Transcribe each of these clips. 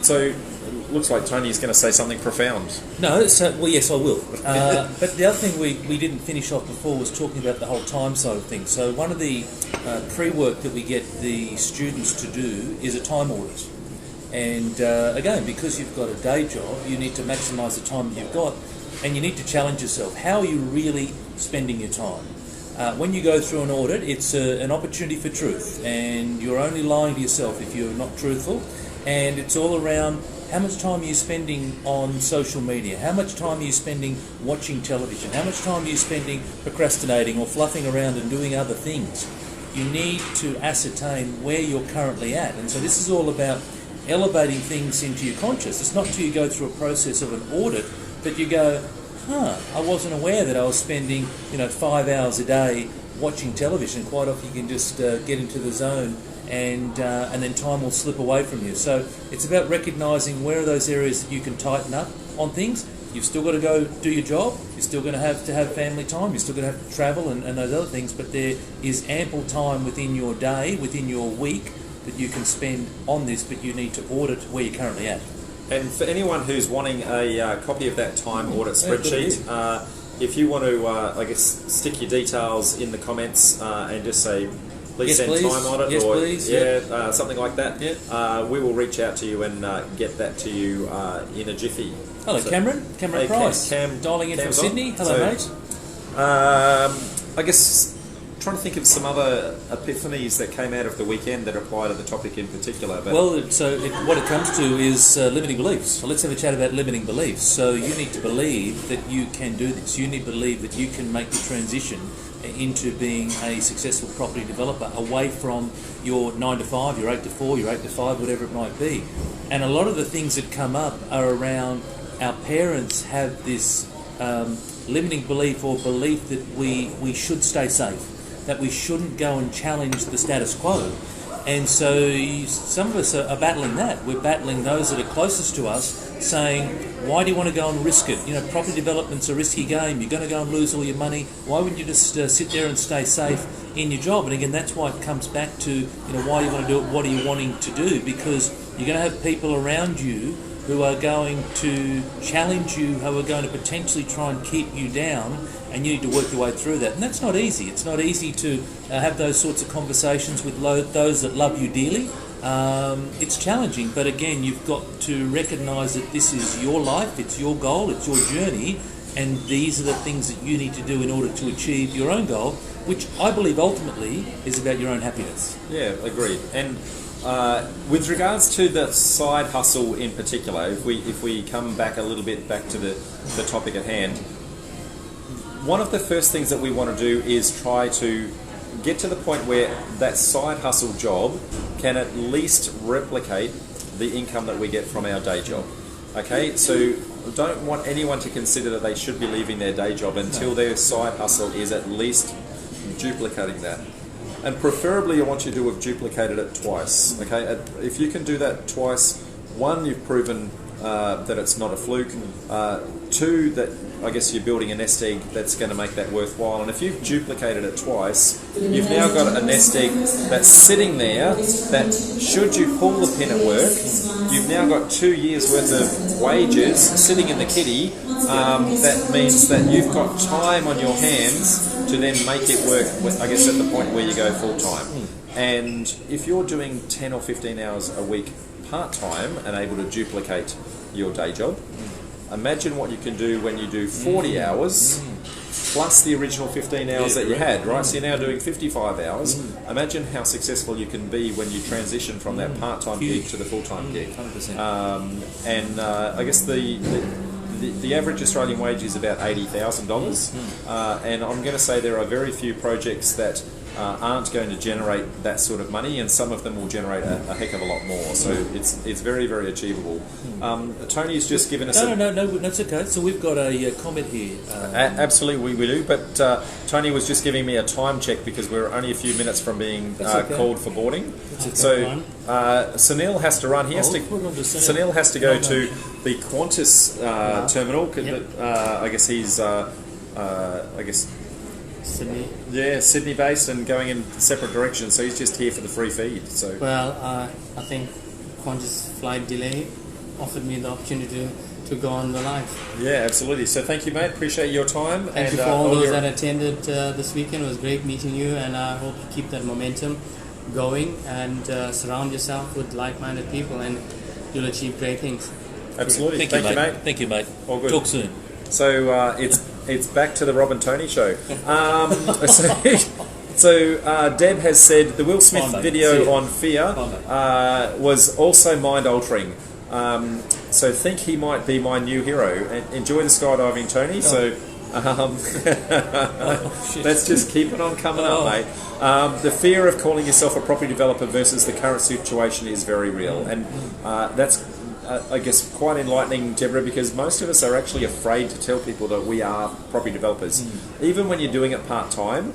So it looks like Tony's going to say something profound. No, well, yes, I will. But the other thing we didn't finish off before was talking about the whole time side of things. So one of the pre-work that we get the students to do is a time audit. And again, because you've got a day job, you need to maximise the time that you've got, and you need to challenge yourself. How are you really spending your time? When you go through an audit, it's an opportunity for truth, and you're only lying to yourself if you're not truthful. And it's all around how much time are you spending on social media, how much time are you spending watching television, how much time are you spending procrastinating or fluffing around and doing other things. You need to ascertain where you're currently at. And so this is all about elevating things into your conscious. It's not until you go through a process of an audit that you go, I wasn't aware that I was spending 5 hours a day watching television. Quite often you can just get into the zone and then time will slip away from you. So it's about recognising where are those areas that you can tighten up on things. You've still got to go do your job, you're still going to have family time, you're still going to have to travel and those other things, but there is ample time within your day, within your week, that you can spend on this, but you need to audit where you're currently at. And for anyone who's wanting a copy of that time audit spreadsheet, if you want to, stick your details in the comments and just say, please send time audit, yes, or please. something like that, we will reach out to you and get that to you in a jiffy. Hello, so, Cameron Price, dialing in from Sydney. Hello, mate. I guess trying to think of some other epiphanies that came out of the weekend that apply to the topic in particular. But what it comes to is limiting beliefs. So let's have a chat about limiting beliefs. So you need to believe that you can do this. You need to believe that you can make the transition into being a successful property developer away from your 9 to 5, your 8 to 4, your 8 to 5, whatever it might be. And a lot of the things that come up are around our parents have this limiting belief or belief that we should stay safe, that we shouldn't go and challenge the status quo. And so some of us are battling that. We're battling those that are closest to us, saying, why do you want to go and risk it? Property development's a risky game. You're going to go and lose all your money. Why wouldn't you just sit there and stay safe in your job? And again, that's why it comes back to why you want to do it, what are you wanting to do? Because you're going to have people around you who are going to challenge you, who are going to potentially try and keep you down, and you need to work your way through that. And that's not easy. It's not easy to have those sorts of conversations with those that love you dearly. It's challenging, but again, you've got to recognise that this is your life, it's your goal, it's your journey, and these are the things that you need to do in order to achieve your own goal, which I believe ultimately is about your own happiness. Yeah, agreed. And with regards to the side hustle in particular, if we come back a little bit back to the topic at hand, one of the first things that we want to do is try to get to the point where that side hustle job can at least replicate the income that we get from our day job. Okay, so don't want anyone to consider that they should be leaving their day job until their side hustle is at least duplicating that. And preferably I want you to have duplicated it twice. Okay, if you can do that twice, one, you've proven that it's not a fluke. Two, that I guess you're building a nest egg that's going to make that worthwhile. And if you've duplicated it twice, you've now got a nest egg that's sitting there that should you pull the pin at work, you've now got 2 years worth of wages sitting in the kitty. That means that you've got time on your hands to then make it work, I guess, at the point where you go full time. And if you're doing 10 or 15 hours a week part-time and able to duplicate your day job, imagine what you can do when you do 40 hours plus the original 15 hours that you had, right? So you're now doing 55 hours. Imagine how successful you can be when you transition from that part-time gig to the full-time gig. 100%. I guess the average Australian wage is about $80,000, and I'm going to say there are very few projects that aren't going to generate that sort of money, and some of them will generate a heck of a lot more. So it's very, very achievable. Tony's just given us no, that's okay. So we've got a comment here. Absolutely, we do. But Tony was just giving me a time check because we're only a few minutes from being called for boarding. So Sunil has to run. Sunil has to go to the Qantas terminal. I guess he's Sydney. Yeah, Sydney based and going in separate directions, so he's just here for the free feed. So I think Qantas flight delay. offered me the opportunity to go on the live. Yeah, absolutely. So thank you, mate. Appreciate your time. Thank you for all those that attended this weekend. It was great meeting you, and I hope you keep that momentum going and surround yourself with like-minded people, and you'll achieve great things. Absolutely. Thank you, mate. Thank you, mate. All good. Talk soon. So it's back to the Rob and Tony show. So Deb has said the Will Smith video on fear was also mind-altering. So think he might be my new hero. And enjoy the skydiving, Tony. So let's just keep it on coming up, mate. The fear of calling yourself a property developer versus the current situation is very real, and that's I guess quite enlightening, Deborah, because most of us are actually afraid to tell people that we are property developers. Even when you're doing it part-time,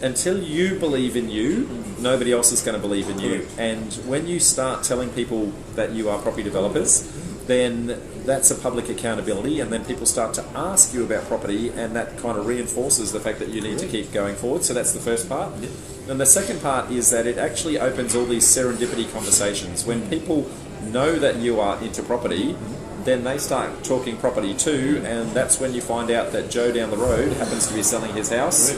until you believe in you, nobody else is going to believe in you. And when you start telling people that you are property developers, then that's a public accountability, and then people start to ask you about property, and that kind of reinforces the fact that you need to keep going forward. So that's the first part. And the second part is that it actually opens all these serendipity conversations. When people know that you are into property, then they start talking property too, and that's when you find out that Joe down the road happens to be selling his house,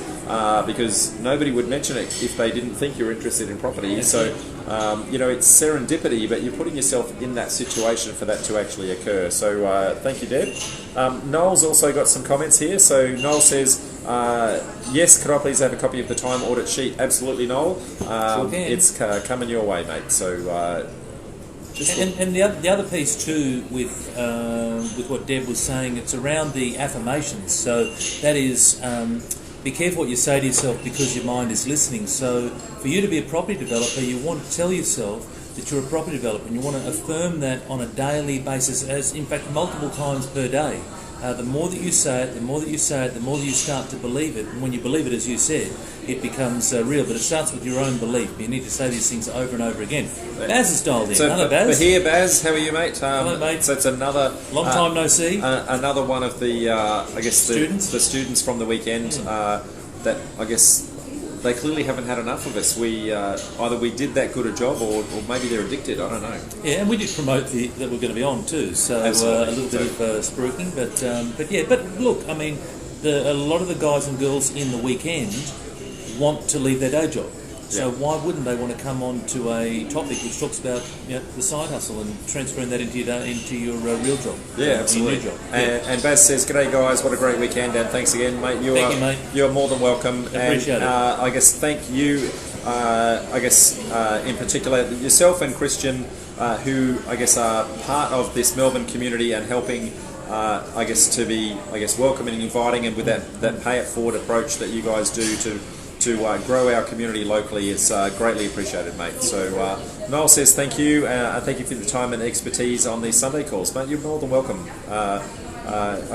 because nobody would mention it if they didn't think you're interested in property. So it's serendipity, but you're putting yourself in that situation for that to actually occur. So thank you, Deb. Noel's also got some comments here. So Noel says, yes, could I please have a copy of the time audit sheet? Absolutely, Noel. It's coming your way, mate. So and the other piece too with what Deb was saying, it's around the affirmations. So that is, be careful what you say to yourself, because your mind is listening. So for you to be a property developer, you want to tell yourself that you're a property developer, and you want to affirm that on a daily basis, as in fact multiple times per day. The more that you say it, the more that you say it, the more that you start to believe it. And when you believe it, as you said, it becomes real. But it starts with your own belief. You need to say these things over and over again. Baz is dialed in. So, Hello, Baz. But here, Baz, how are you, mate? Hello, mate. So it's another long time no see. Another one of the the students from the weekend that I guess they clearly haven't had enough of us. We either we did that good a job, or maybe they're addicted. I don't know. Yeah, and we did promote that we're going to be on too. So a little bit of spruiking, but look, I mean, a lot of the guys and girls in the weekend want to leave their day job. So why wouldn't they want to come on to a topic which talks about the side hustle and transferring that into your real job? Yeah, absolutely. Your new job. And Baz says, "G'day guys, what a great weekend, and thanks again, mate. Thank you, mate. You're more than welcome. Appreciate it. I guess thank you. In particular yourself and Christian, who I guess are part of this Melbourne community and helping. To be welcoming and inviting, and with that pay it forward approach that you guys do to grow our community locally, it's greatly appreciated, mate. So Noel says thank you, and thank you for the time and expertise on these Sunday calls, mate. You're more than welcome. I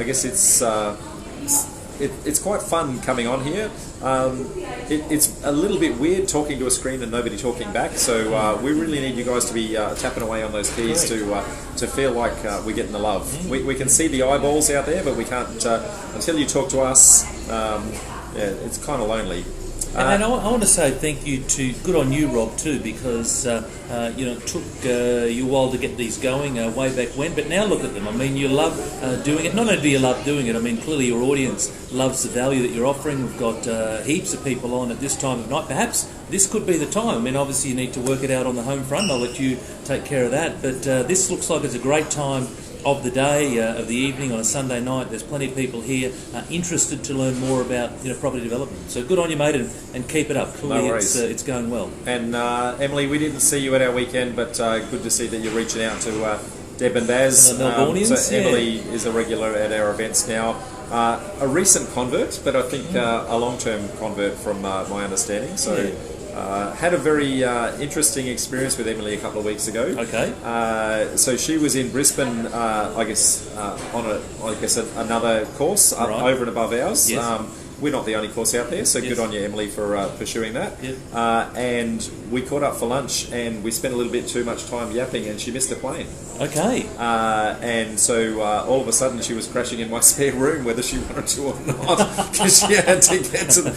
guess it's quite fun coming on here. It's a little bit weird talking to a screen and nobody talking back, so we really need you guys to be tapping away on those keys to feel like we're getting the love. We can see the eyeballs out there, but we can't until you talk to us. It's kind of lonely. And I want to say thank you good on you, Rob, too, because it took you a while to get these going way back when, but now look at them. I mean, you love doing it. Not only do you love doing it, I mean, clearly your audience loves the value that you're offering. We've got heaps of people on at this time of night. Perhaps this could be the time. I mean, obviously you need to work it out on the home front. I'll let you take care of that, but this looks like it's a great time of the day, of the evening on a Sunday night. There's plenty of people here interested to learn more about property development. So good on you, mate, and keep it up. Clearly no worries. It's going well. And Emily, we didn't see you at our weekend, but good to see that you're reaching out to Deb and Baz. And the Melbournians, so Emily is a regular at our events now. A recent convert, but I think a long-term convert from my understanding. So. Had a very interesting experience with Emily a couple of weeks ago. Okay. So she was in Brisbane, on another course over and above ours. Yes. We're not the only course out there, so good on you, Emily, for pursuing that. Yep. And we caught up for lunch, and we spent a little bit too much time yapping, and she missed the plane. Okay. And so all of a sudden she was crashing in my spare room, whether she wanted to or not, because she had to get to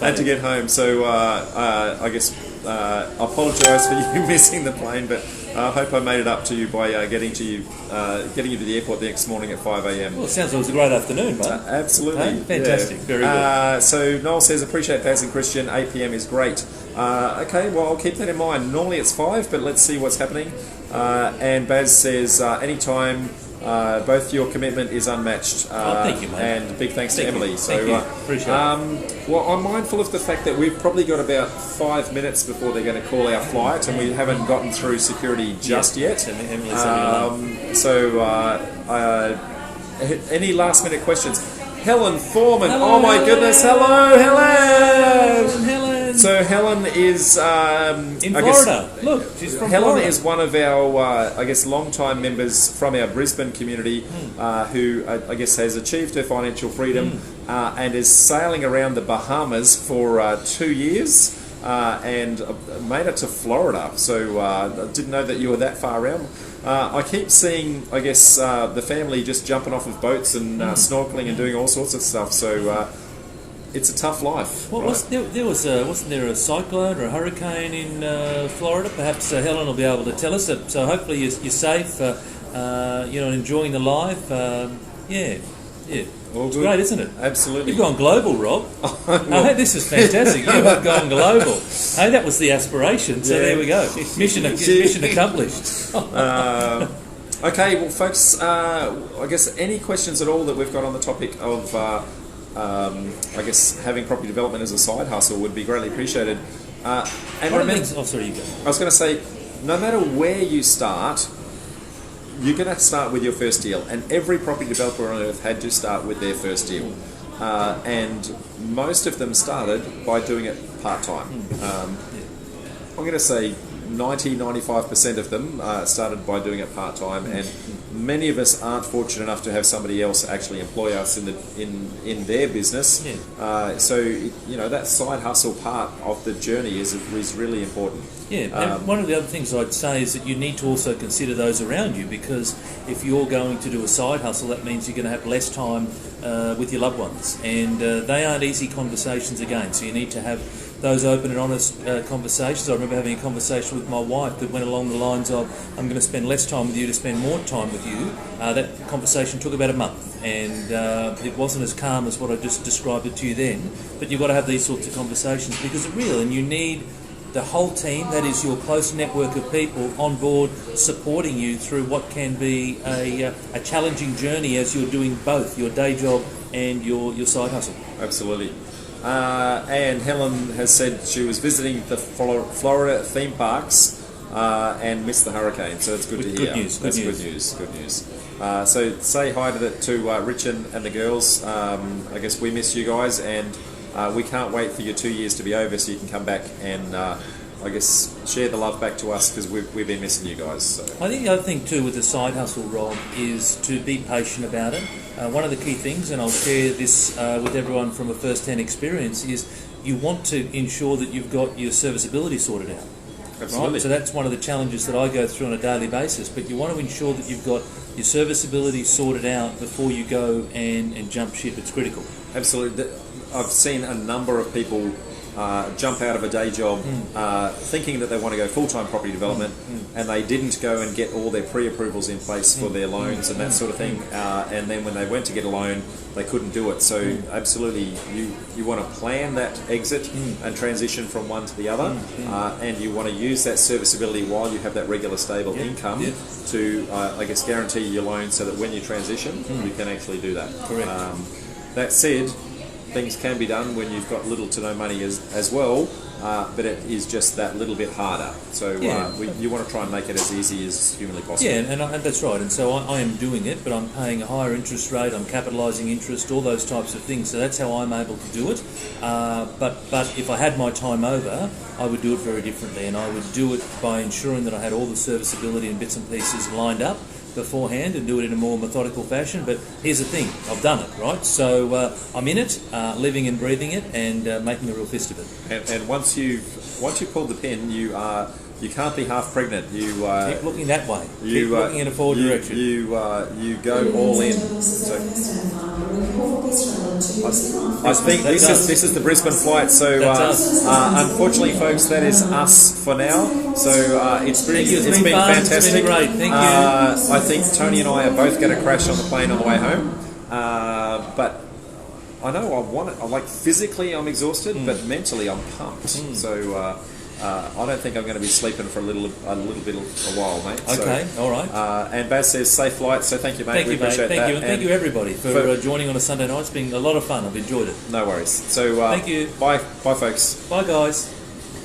had to get home. So I guess I apologise for you missing the plane, but I hope I made it up to you by getting you to the airport the next morning at 5 a.m. Well, it sounds like it was a great afternoon, mate. Absolutely. Fantastic. Yeah. Very good. So Noel says, appreciate Baz and Christian. 8 p.m. is great. Okay, well, I'll keep that in mind. Normally it's 5, but let's see what's happening. And Baz says, anytime, both your commitment is unmatched. Thank you, mate. And big thanks to Emily. Thank you. Appreciate it. Well, I'm mindful of the fact that we've probably got about 5 minutes before they're going to call our flight, and we haven't gotten through security just yet. Any last minute questions? Helen Foreman. Hello, oh my Helen. goodness! Hello, Helen. Helen. So Helen is In Florida. Look, she's from Helen Florida. is one of our, long-time members from our Brisbane community who, I guess, has achieved her financial freedom and is sailing around the Bahamas for 2 years and made it to Florida. So I didn't know that you were that far around. I keep seeing, I guess, the family just jumping off of boats and snorkeling and doing all sorts of stuff. So it's a tough life. Well, right? wasn't there a cyclone or a hurricane in Florida? Perhaps Helen will be able to tell us. So hopefully you're safe. Enjoying the life. Yeah. All It's good. great, isn't it? Absolutely. You've gone global, Rob. Hey, this is fantastic. You have gone global. Hey, that was the aspiration. So there we go. Mission accomplished. Okay, well, folks, I guess any questions at all that we've got on the topic of, having property development as a side hustle would be greatly appreciated. And remember, Sorry, you go. I was going to say, no matter where you start, you're going to start with your first deal, and every property developer on earth had to start with their first deal. And most of them started by doing it part-time. I'm going to say 95% of them started by doing it part-time, and many of us aren't fortunate enough to have somebody else actually employ us in their business. That side hustle part of the journey is really important. Yeah, and one of the other things I'd say is that you need to also consider those around you, because if you're going to do a side hustle, that means you're going to have less time with your loved ones, and they aren't easy conversations again, so you need to have those open and honest conversations. I remember having a conversation with my wife that went along the lines of, I'm going to spend less time with you to spend more time with you. That conversation took about a month, and it wasn't as calm as what I just described it to you then, but you've got to have these sorts of conversations because they're real, and you need the whole team, that is your close network of people on board, supporting you through what can be a challenging journey as you're doing both your day job and your side hustle. Absolutely. And Helen has said she was visiting the Florida theme parks and missed the hurricane, so it's good to hear. Good news. So say hi to Rich and the girls. I guess we miss you guys, and we can't wait for your 2 years to be over so you can come back and share the love back to us, because we've been missing you guys. So. I think the other thing too with the side hustle, Rob, is to be patient about it. One of the key things, and I'll share this with everyone from a first-hand experience, is you want to ensure that you've got your serviceability sorted out. Absolutely. Right? So that's one of the challenges that I go through on a daily basis, but you want to ensure that you've got your serviceability sorted out before you go and jump ship. It's critical. Absolutely. I've seen a number of people jump out of a day job thinking that they want to go full-time property development, and they didn't go and get all their pre-approvals in place for their loans and that sort of thing, and then when they went to get a loan they couldn't do it. So absolutely you want to plan that exit and transition from one to the other, and you want to use that serviceability while you have that regular stable income to guarantee your loan, so that when you transition you can actually do that. Correct. That said, things can be done when you've got little to no money as well, but it is just that little bit harder. So you want to try and make it as easy as humanly possible. Yeah, and that's right. And so I am doing it, but I'm paying a higher interest rate, I'm capitalising interest, all those types of things. So that's how I'm able to do it. But if I had my time over, I would do it very differently, and I would do it by ensuring that I had all the serviceability and bits and pieces lined up beforehand and do it in a more methodical fashion. But here's the thing, I've done it, right? So I'm in it, living and breathing it, and making a real fist of it. And once you've pulled the pin, you are You can't be half pregnant. You Keep looking that way. you Keep looking in a forward direction. You go all in. So, I think this is the Brisbane flight. So unfortunately, folks, that is us for now. So it's been fun. fantastic. It's been great. Thank you. I think Tony and I are both going to crash on the plane on the way home. But I know I want it. Like physically, I'm exhausted, but mentally, I'm pumped. So. I don't think I'm going to be sleeping for a little bit a while, mate. Okay, so, all right. And Baz says safe flight, so thank you, mate. Thank you, mate. Appreciate that. And thank you, everybody, for joining on a Sunday night. It's been a lot of fun. I've enjoyed it. No worries. So thank you. Bye, folks. Bye, guys.